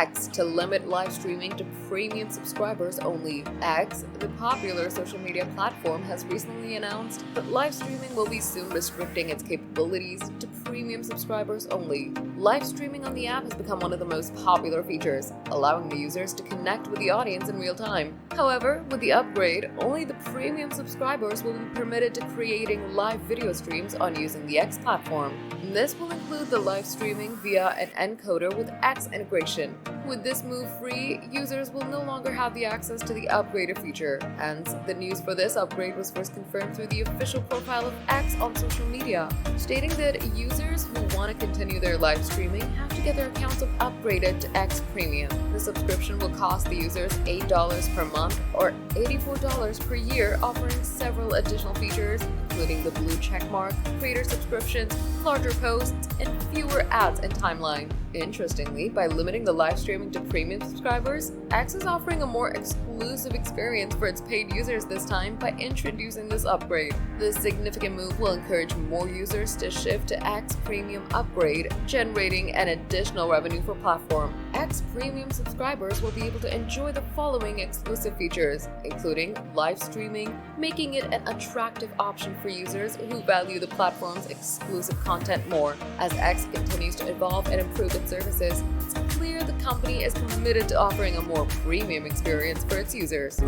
X to limit live streaming to premium subscribers only. X, the popular social media platform, has recently announced that live streaming will be soon restricting its capabilities to premium subscribers only. Live streaming on the app has become one of the most popular features, allowing the users to connect with the audience in real time. However, with the upgrade, only the premium subscribers will be permitted to creating live video streams on using the X platform. This will include the live streaming via an encoder with X integration. With this move free, users will no longer have the access to the upgraded feature, and the news for this upgrade was first confirmed through the official profile of X on social media, stating that users who want to continue their live streaming have to get their accounts upgraded to X Premium. The subscription will cost the users $8 per month or $84 per year, offering several additional features, including the blue checkmark, creator subscriptions, larger posts, and fewer ads and timeline. Interestingly, by limiting the live streaming to premium subscribers, X is offering a more exclusive experience for its paid users this time by introducing this upgrade. This significant move will encourage more users to shift to X Premium upgrade, generating an additional revenue for platform. X Premium subscribers will be able to enjoy the following exclusive features, including live streaming, making it an attractive option for users who value the platform's exclusive content more. As X continues to evolve and improve its services, it's clear the company is committed to offering a more premium experience for its users.